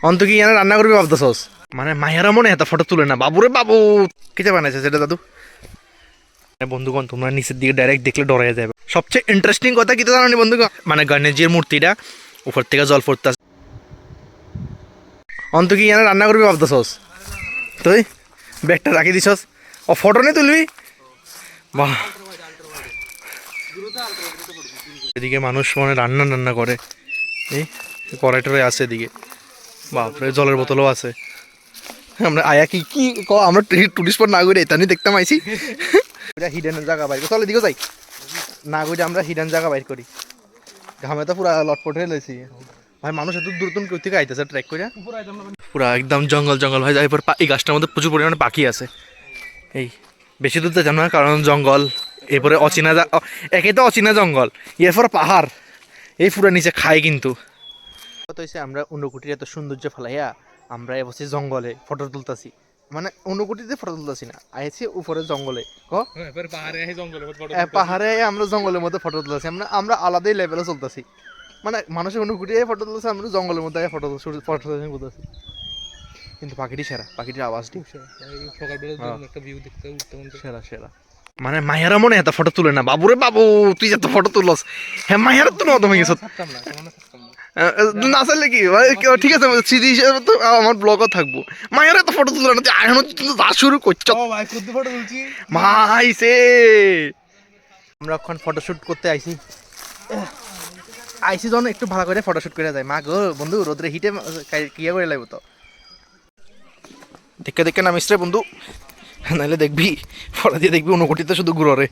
অন্ত কি এনে রান্না করবি ভাবতেছস? মানে মায়েরা মনে এত ফটো তুলে না, বাবুরে বাবু কিটা বানাইছে সেটা দাদু। বন্ধুগণ তোমরা নিচের দিকে ডাইরেক্ট দেখলে ডরে যাবে। সবচেয়ে ইন্টারেস্টিং কথা কি জানো নি বন্ধুগণ, মানে গণেশজির মূর্তিটা উপর থেকে জল পড়তেছে। অন্ত কি এনে রান্না করবি ভাবতেছস? তুই ব্যাগটা রাখি দিছস, ও ফটো নেই তুলবি? বাহ, এদিকে মানুষ মানে রান্না রান্না করে, এই কড়াইটরে আছে এদিকে, বাপরে জলের বোতলও আছে। আমরা আয়া কি কি আমরা টুরিস্ট স্পট না করে এটা নিয়ে দেখতাম আইছি। এটা হিডেন জায়গা বাইর করি, চল এদিকে যাই না করে আমরা হিডেন জায়গা বাইর করি। ঘামে তো পুরা লটপট হয়ে লইছি ভাই, মানুষ এত দূর দূর থেকে আইতেছে ট্রেক করে, পুরা একদম জঙ্গল জঙ্গল ভাই। এরপর এই গাছটার মধ্যে প্রচুর পরিমাণে পাখি আছে। এই বেশি দূর তো যাবো না কারণ জঙ্গল, এরপরে অচেনা একে তো অচেনা জঙ্গল, এরপর পাহাড়, এই পুরা নিচে খাই কিন্তু। আমরা ঊনকোটির এত সৌন্দর্য ফেলাইয়া আমরা এবছর জঙ্গলে ফটো তুলতেছি, মানে ঊনকোটিতে ফটো তুলতেছি না, আইছি উপরে জঙ্গলে পাহাড়ে আমরা জঙ্গলের মধ্যে ফটো তুলতেছি, আমরা আমরা আলাদাই লেভেলে চলতেছি। মানে মানুষের ঊনকোটি ফটো তুলতেছে, আমরা জঙ্গলের মধ্যে ফটো ফটো তুলতেছি। কিন্তু পাখিটি সেরা, পাখিটির আওয়াজটি সেরা সেরা। মানে মায়েরা মনে এত ফটো তুলে না, বাবুরে বাবু তুই এত ফটো তুলস। হ্যাঁ মায়ের তো নতুন হয়ে গেছ না চাইলে কি ঠিক আছে, স্মৃতি হিসেবে তো আমার ব্লগও থাকবো। মায়ের এত ফটো তুলে না, তুই এখন যা শুরু করছ মাইছে। আমরা এখন ফটোশুট করতে আইছি, আইসি যখন একটু ভালো করে ফটোশুট করে যায়। মা গো বন্ধু রোদ্রে হিটে কিয়া করে লাগবো তো, দেখে দেখে নামিস রে বন্ধু, নাহলে দেখবি ফটো দিয়ে দেখবি ঊনকোটিতে শুধু ঘুরে।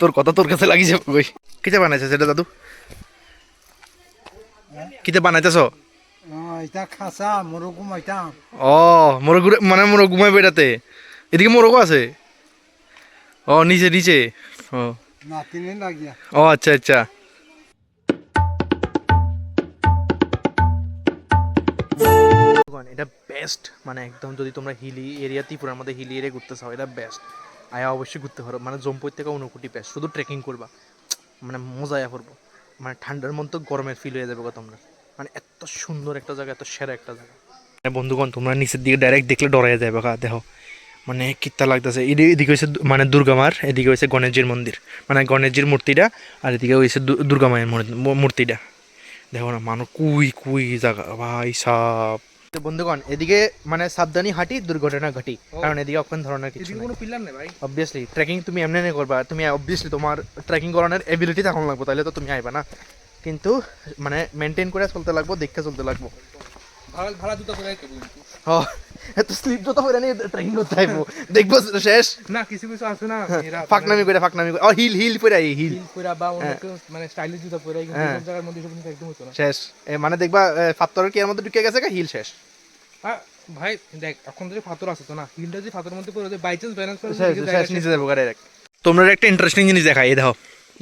তোর কথা তোর কাছে লাগি যাবে। ওই কিতে বানাইছে সেটা দাদু, কিতে বানাইতেছ? ও মোরগ মানে মোরগ ঘুমাই বেড়াতে, এদিকে মোরগও আছে। ও নিচে নিচে, ও ও আচ্ছা আচ্ছা। এটা বেস্ট, মানে একদম যদি তোমরা হিলি এরিয়া, ত্রিপুরার মধ্যে হিলি এরিয়া ঘুরতে চাও এটা বেস্ট। আয়া অবশ্যই ঘুরতে পারো, মানে জম্পুর থেকে ঊনকোটি বেস্ট, শুধু ট্রেকিং করবা মানে মজা আয়া করবো। মানে ঠান্ডার মধ্যে গরমের ফিল হয়ে যাবে তোমরা, মানে এত সুন্দর একটা জায়গা, এত সেরা একটা জায়গা। বন্ধুগণ তোমরা নিচের দিকে ডাইরেক্ট দেখলে ডরে যাবে দেখো, মানে কিত্তা লাগতেছে। এদিকে হয়েছে মানে দুর্গামার, এদিকে হয়েছে গণেশজির মন্দির, মানে গণেশজির মূর্তিটা, আর এদিকে হয়েছে দুর্গা মায়ের মূর্তিটা। দেখো না মানুষ কুই কুই জায়গা ভাই সাপ। বন্ধুগণ এদিকে মানে সাবধানী হাঁটি দুর্ঘটনা ঘটি, কারণ এদিকে অক্ষণ ধরনের কিছু কোনো পিলার নেই ভাই। অবভিয়াসলি ট্রেকিং তুমি এমনি নেই করবা, তুমি অবভিয়াসলি তোমার ট্রেকিং করানোর এবিলিটি তখন লাগবে, তাহলে তো তুমি আইবা না। কিন্তু মানে মেনটেন করে চলতে লাগবো, দেখতে চলতে লাগবো। ভাড়া জুতা করে এত স্লিপ জুতা করে নিয়ে ট্রেকিং করতে আইবো, দেখবো শেষ না কিছু কিছু আছে না ফাকনামি করে ও হিল হিল পরে হিল পরে বা মানে স্টাইলিশ জুতা পরে কিন্তু সব জায়গার মধ্যে সব একদম হতো না শেষ। মানে দেখবা পাথরের কি এর মধ্যে ঢুকে গেছে হিল শেষ। ভাই দেখ এখন যদি পাথর আছে তো না, হিলটা যদি পাথরের মধ্যে পড়ে বাই চান্স ব্যালেন্স করে শেষ নিচে যাবো ডাইরেক্ট। তোমরা একটা ইন্টারেস্টিং জিনিস দেখাই, এই দেখো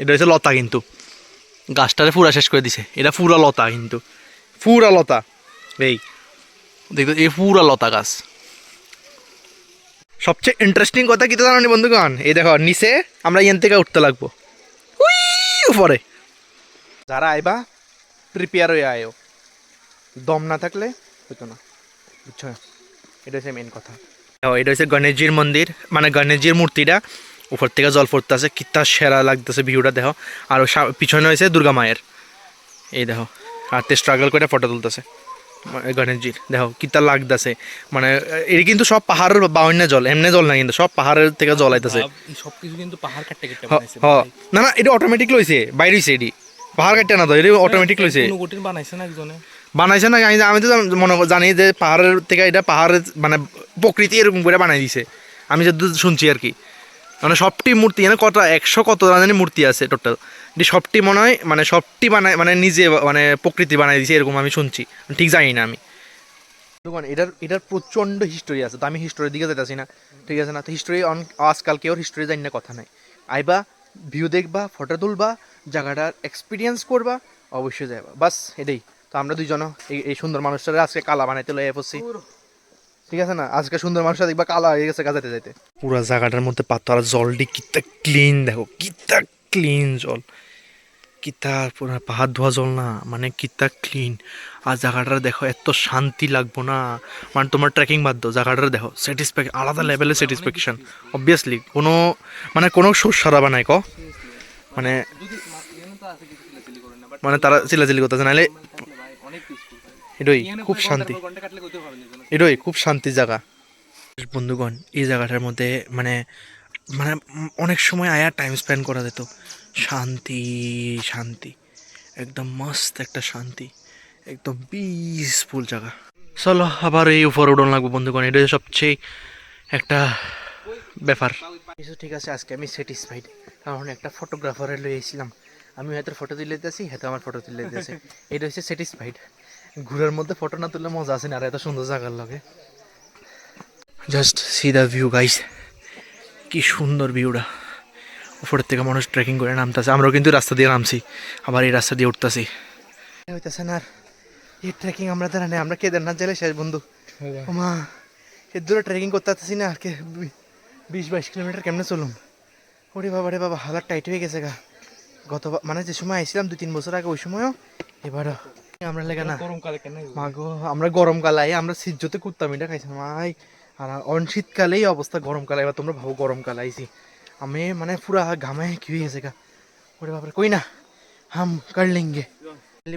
এটা হচ্ছে লতা, কিন্তু গাছটারে পুরা শেষ করে দিছে, এটা পুরা লতা, কিন্তু পুরা লতা। এই দেখো এই পুরা লতা গাছ। সবচেয়ে ইন্টারেস্টিং কথা কি জানো নি বন্ধুগণ, এই দেখো নিচে আমরা এখান থেকে উঠতে লাগবো উপরে। যারা আইবা প্রিপেয়ার হয়ে আয়ো, দম না থাকলে হইতো না, বুঝছো? এটা হচ্ছে মেন কথা। এটা হচ্ছে গণেশজির মন্দির, মানে গণেশজির মূর্তিটা উপর থেকে জল পড়তেছে, কিত্তা সেরা লাগতেছে ভিউটা দেখো। আর পিছনে হয়েছে দুর্গা মায়ের, এই দেখো হাতে স্ট্রাগল করে ফটো তুলতেছে গণেশজির, দেখো কিত্তা লাগতেছে। মানে এটা কিন্তু সব পাহাড়ের বাউন্না জল, এমনি জল না, কিন্তু সব পাহাড়ের থেকে জল আইতেছে সবকিছু, কিন্তু পাহাড় কাটতে কাটতে না না এটা অটোমেটিক লইছে, বাইরে হইছে এটি পাহাড় কাটতে না তো, এটা অটোমেটিক লইছে। বানাইছে না একজনে, বানাইছে না, আমি তো মনে জানি যে পাহাড়ের থেকে এটা পাহাড়ের মানে প্রকৃতি এরকম করে বানাই দিছে, আমি যদি শুনছি আর কি। মানে সবটি মূর্তি মানে কত 100 কত জানি মূর্তি আছে টোটাল, এটি সবটি মনে হয় মানে সবটি বানায় মানে নিজে মানে প্রকৃতি বানাই দিছে এরকম আমি শুনছি, ঠিক জানি না আমি। এটার প্রচণ্ড হিস্টোরি আছে, তো আমি হিস্টোরির দিকে যেতেছি না, ঠিক আছে না? তো হিস্টোরি আজকাল কেউ হিস্টোরি জানি না কথা নাই, আইবা ভিউ দেখবা, ফটো তুলবা, জায়গাটার এক্সপিরিয়েন্স করবা, অবশ্যই যাইবা, বাস এটাই। তো আমরা দুইজন এই সুন্দর মানুষটারে আজকে কালা বানাইতে লইয়া পড়ছি, ঠিক আছে না? আজকে সুন্দর মানুষটা দেখবা কালা হয়ে গেছে গাজাতে যাইতে। পুরা জায়গাটার মধ্যে পাথর, জলটি কিত্তা ক্লিন, দেখো কিত্তা ক্লিন জল, কিতা পুরা পাহাড় ধোয়া জল না, মানে কিতা ক্লিন। আর জায়গাটা দেখো, এত শান্তি লাগবো না, মানে তোমার ট্রেকিং বাদ দাও, জায়গাটা দেখো, স্যাটিসফ্যাকশন আলাদা লেভেলের স্যাটিসফ্যাকশন। অবভিয়াসলি কোনো মানে কোনো শোর সারাবা নাই ক, মানে মানে তারা চিল্লাচিল্লি করতেছে, নাহলে এটাই খুব শান্তি, এটাই খুব শান্তি জায়গা। বন্ধুগণ, এই জায়গাটার মধ্যে মানে মানে অনেক সময় আয়া টাইম স্পেন্ড করা যেত। শান্তি শান্তি, একদম মস্ত একটা শান্তি, একদম পিসফুল জায়গা। চলো আবার এই উপরে উঠন লাগবো বন্ধুগণ, এটা সবচেয়ে একটা ব্যাপার। কিছু ঠিক আছে, আজকে আমি স্যাটিসফাইড, কারণ একটা ফটোগ্রাফারে লই এসেছিলাম, আমি হয়তো ফটো তুলে দিতেছি, হয়তো আমার ফটো তুলে দিতেছে, এটা হচ্ছে স্যাটিসফাইড। ঘুরের মধ্যে ফটো না তুললে মজা আছে না, আর এত সুন্দর জায়গার লাগে। Just see the view guys, কি সুন্দর ভিউটা। উপরের থেকে মানুষ ট্রেকিং করে নামতেছে, আমরাও কিন্তু রাস্তা দিয়ে নামছি, আবার এই রাস্তা দিয়ে উঠতেছি। হইতেছে না আর এই ট্রেকিং আমরা দ্বারা নেই, আমরা কেদারনাথ জেলে শেষ বন্ধু। মা এর দূরে ট্রেকিং করতে পারতেছি না, আর কে 20-22 কিলোমিটার কেমনে চলুম। ওরে বাবা রে বাবা, হালার টাইট হয়ে গেছে গা। গত মানে যে সময় আইছিলাম 2-3 বছর আগে, ওই সময়ও এবারও আমরা লেগে না মাগো, আমরা গরমকালে আই, আমরা সিজ্জতে কুত্তামিটা খাইছিলাম মাই। আর অন শীতকালেই অবস্থা, গরমকালে এবার তোমরা ভাবো গরমকালে আইছি আমি, মানে পুরা ঘামে কি হয়ে গেছে গা। ওরে বাবা কই না, হাম কার লেঙ্গে।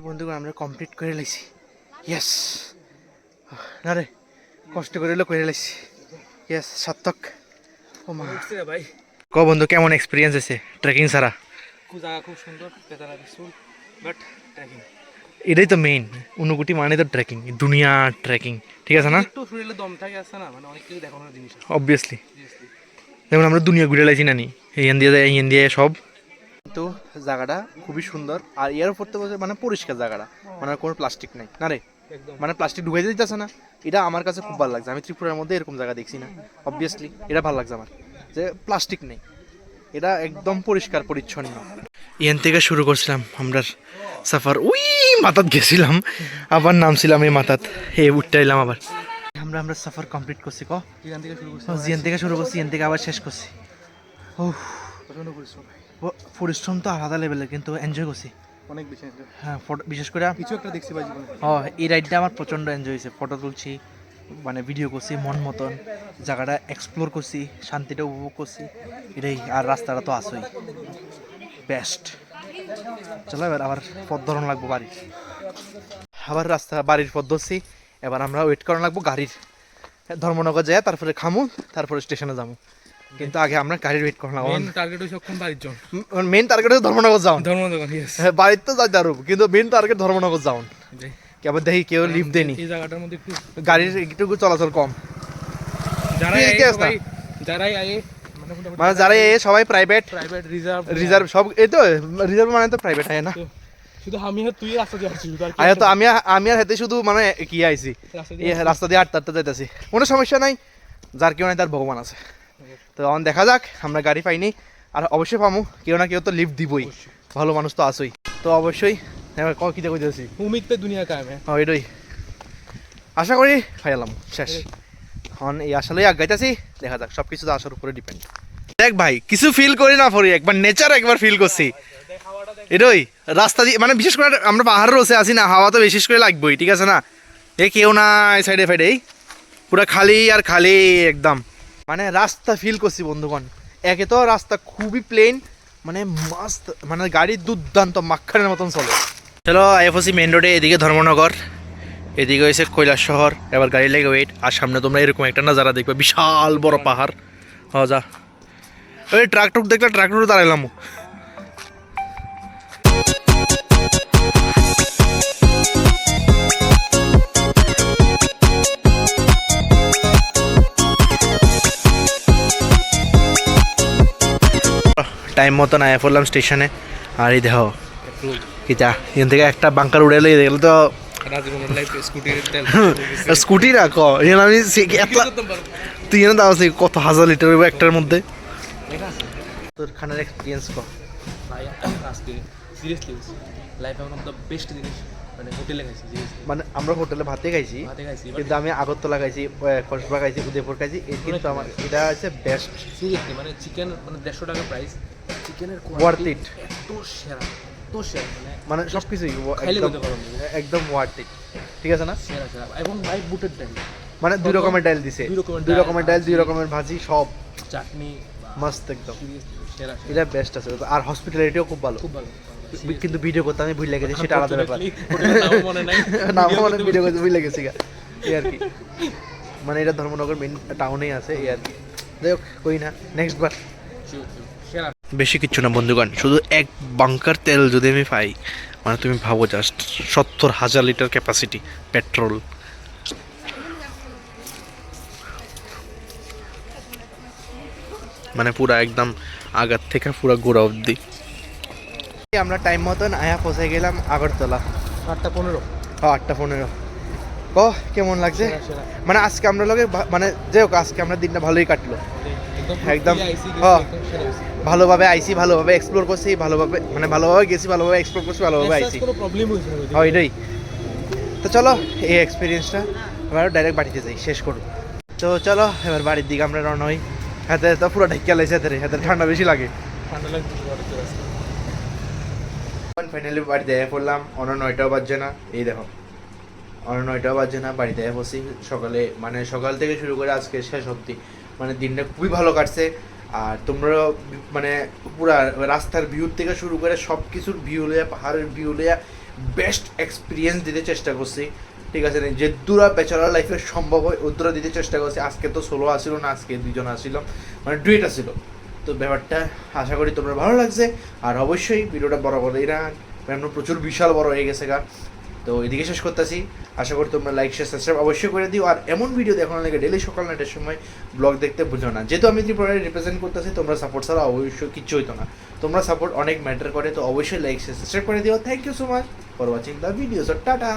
বন্ধুগণ আমরা কমপ্লিট করে লাইছি, ইয়েস। না রে, কষ্ট করে করে লাইছি, ইয়েস সার্থক। ও মা ভাই, ক বন্ধু কেমন এক্সপিরিয়েন্স আছে ট্রেকিং ছাড়া? খুব সুন্দর, বাট ট্রেকিং এটাই তো মেইন, অনুকুটি মানে তো ট্রেকিং, দুনিয়া ট্রেকিং, ঠিক আছে না? একটু শরীরে দম থাকে আছে না, মানে অনেক কিছু দেখানোর জিনিস আছে অবভিয়াসলি। যেমন আমরা দুনিয়া ঘুরে লাইছি নানি, এই দিয়ে সব। তো জায়গাটা খুবই সুন্দর, আর এর উপর তো মানে পরিষ্কার জায়গাটা, মানে কোনো প্লাস্টিক নাই না রে, মানে প্লাস্টিক ঢুকাই দিতেছে না। এটা আমার কাছে খুব ভালো লাগছে, আমি ত্রিপুরার মধ্যে এরকম জায়গা দেখছি না। অবভিয়াসলি এটা ভালো লাগছে আমার, যে প্লাস্টিক নেই, এটা একদম পরিষ্কার পরিচ্ছন্ন। ইয়ান থেকে শুরু করছিলাম আমরা সাফার, ওই মাথাত গেছিলাম, আবার নামছিলাম এই মাথাত, এই উঠতে এলাম আবার। আমরা সাফার কমপ্লিট করছি, জিয়ান থেকে শুরু করছি, জিয়ান থেকে আবার শেষ করছি। ও পরিশ্রম তো আলাদা লেভেলের, কিন্তু এনজয় করছি অনেক বেশি। হ্যাঁ, ফটো বিশেষ করে কিছু একটা দেখছি ভাই জীবনে। এই রাইডটা আমার প্রচণ্ড এনজয় হয়েছে, ফটো তুলছি, মানে ভিডিও করছি মন মতন, জায়গাটা এক্সপ্লোর করছি, শান্তিটা উপভোগ করছি, এটাই। আর রাস্তাটা তো আসোই বেস্ট। চলো এবার আবার পথ ধরন লাগবো বাড়ির, আবার রাস্তা বাড়ির পথ ধরছি, এবার আমরা ওয়েট করানো লাগবো গাড়ির, ধর্মনগর যায়, তারপরে খামু, তারপরে স্টেশনে যাবো। কিন্তু আগে আমরা গাড়ির ওয়েট করলাম, মেন টার্গেট হইছে কোন বাড়ির জন, মেন টার্গেট হচ্ছে ধর্মনগর যাওন। ধর্মনগর, ইয়েস। হ্যাঁ, বাড়ির তো যাই দারুব, কিন্তু মেন টার্গেট ধর্মনগর যাওন। কেবল দেখি কেউ লিফট দেয়নি, এই জায়গাটার মধ্যে একটু গাড়ির একটু চলাচল কম। যারাই মানে যারা সবাই প্রাইভেট রিজার্ভ সব, এই তো রিজার্ভ মানে তো প্রাইভেট হয় না। শুধু আমি আর তুই রাস্তা দিয়ে আসছিস, আয়া তো আমি আর হাতে শুধু মানে কি আইছি, রাস্তা দিয়ে আটটা যাইতেছি, কোনো সমস্যা নাই, যার কেউ নাই তার ভগবান আছে। তো এখন দেখা যাক, আমরা গাড়ি পাইনি, আর অবশ্যই পামু, কেউ না কেউ তো লিফট দিবই, ভালো মানুষ তো আসই, তো অবশ্যই কিতে কইতেছি উমিদ পে দুনিয়া কায়েম হ্যাঁ, এটাই আশা করি ফাইলাম শেষ। এখন এই আসলেই আগাইতেছি, দেখা যাক, সব কিছু তো আসার উপরে ডিপেন্ড। দেখ ভাই, কিছু ফিল করি না পড়ি, একবার নেচার একবার ফিল করছি, এটাই রাস্তা দিয়ে, মানে বিশেষ করে আমরা পাহাড়ের রসে আছি না, হাওয়া তো বিশেষ করে লাগবেই, ঠিক আছে না? এ কেউ না এই সাইডে ফাইডেই, পুরা খালি আর খালি একদম, মানে রাস্তা ফিল করছি বন্ধুগণ। একে তো রাস্তা খুবই প্লেন, মানে মাস্ত, মানে গাড়ি দুর্দান্ত মাখানের মতন চলে। চলো আইএফওসি মেন রোডে, এদিকে ধর্মনগর, এদিকে হয়েছে কৈলাস শহর, এবার গাড়ি লেগে ওয়েট। আর সামনে তোমরা এরকম একটা নাজারা দেখবে, বিশাল বড় পাহাড়। যা ওই ট্রাক্টর দেখলে ট্রাক্টর দাঁড়াইলাম। টাইম মতন আয়া পড়লাম স্টেশনে, আর এই দেখো কিটা এখান থেকে একটা বাঙ্কার উড়ে এলে গেলে তো স্কুটি না ক, আমি তুই এনে দাও কত হাজার লিটার একটার মধ্যে। তোর খানার এক্সপিরিয়েন্স ক ভাই, আজকে সিরিয়াসলি লাইফে ওয়ান অফ দ্য বেস্ট জিনিস, মানে হোটেলে খাইছি সিরিয়াসলি। মানে আমরা হোটেলে ভাতে খাইছি, কিন্তু আমি আগরতলা খাইছি, কসবা খাইছি, উদয়পুর খাইছি, কিন্তু আমার এটা হচ্ছে বেস্ট সিরিয়াসলি। মানে চিকেন মানে 150 টাকা প্রাইস, চিকেনের ওয়ার্থ ইট, এত সেরা, এত সেরা মানে সব কিছুই খাইলে একদম বলতে পারো না। একদম ওয়ার্থ ইট, ঠিক আছে না? সেরা সেরা এবং ভাই বুটের ডাল মানে দুই রকমের ডাল দিছে, দুই রকমের ডাল, দুই রকমের ভাজি, সব চাটনি মস্ত একদম, সেরা এটা বেস্ট আছে। আর হসপিটালিটিও খুব ভালো, খুব ভালো কিন্তু ভিডিও করতে আমি ভুল লেগেছি, সেটা আলাদা ব্যাপার। মনে নাই না মানে ভিডিও করতে ভুল লেগেছি গা, এই আর কি। মানে এটা ধর্মনগর মেন টাউনেই আছে, এই আর কি। যাই হোক, কই না, নেক্সট বার। সেরা বেশি কিচ্ছু না বন্ধুগণ, শুধু এক বাঙ্কার তেল যদি আমি পাই, মানে তুমি ভাবো জাস্ট 70,000 লিটার ক্যাপাসিটি পেট্রোল। মানে পুরা একদম আগার থেকে পুরা গোড়া অবধি। আমরা টাইম মতন আয়া পৌঁছে গেলাম আগরতলা, 8:15 হ্যাঁ 8:15। ক কেমন লাগছে? সেরা মানে আজকে আমরা লগে মানে যাই হোক, আজকে আমরা দিনটা ভালোই কাটলো, একদম, একদম হ্যাঁ। সেরা হইছে। ভালোভাবে আইছি, ভালোভাবে এক্সপ্লোর করছি, ভালোভাবে মানে ভালোভাবে গেছি, ভালোভাবে এক্সপ্লোর করছি, ভালোভাবে আইছি। কোনো প্রবলেম হইছে না হ্যাঁ এটাই। তো চলো এই এক্সপিরিয়েন্সটা এবার ডাইরেক্ট বাড়িতে যাই, শেষ করুন। তো চলো এবার বাড়ির দিকে আমরা রওনা হই। হাতে তো পুরো ঢাকিয়া লাইছে, হাতে ঠান্ডা বেশি লাগে। ঠান্ডা লাগছে ফাইনালি বাড়িতে এসে পড়লাম, 9টাও বাজছে না, এই দেখো 9টাও বাজছে না, বাড়িতে এসে পড়ছি সকালে। মানে সকাল থেকে শুরু করে আজকে শেষ অবধি মানে দিনটা খুবই ভালো কাটছে। আর তোমরা মানে পুরা রাস্তার ভিউ থেকে শুরু করে সব কিছুর ভিউ লইয়া, পাহাড়ের ভিউ লইয়া বেস্ট এক্সপিরিয়েন্স দিতে চেষ্টা করছি, ঠিক আছে? যে দূরা ব্যাচেলার লাইফে সম্ভব হয় ওদূরা দিতে চেষ্টা করছি। আজকে তো সোলো আসিল না, আজকে 2জন আসিল, মানে ডুয়েট আসিল। তো ব্যাপারটা আশা করি তোমরা ভালো লাগছে। আর অবশ্যই ভিডিওটা বড় বড়ই না, কারণ প্রচুর বিশাল বড় হয়ে গেছে গা। তো এদিকে শেষ করতেছি, আশা করি তোমরা লাইক শেয়ার সাবস্ক্রাইব অবশ্যই করে দিও। আর এমন ভিডিও দেখানোর লাগে ডেলি সকাল 9টার সময় ব্লগ দেখতে ভুলো না। যেহেতু আমি ত্রিপুরায় রিপ্রেজেন্ট করতেছি, তোমরা সাপোর্ট ছাড়া অবশ্যই কিচ্ছু হইতো না। তোমরা সাপোর্ট অনেক ম্যাটার করে, তো অবশ্যই লাইক শেয়ার সাবস্ক্রাইব করে দিও। Thank you so much for watching the video. So tata.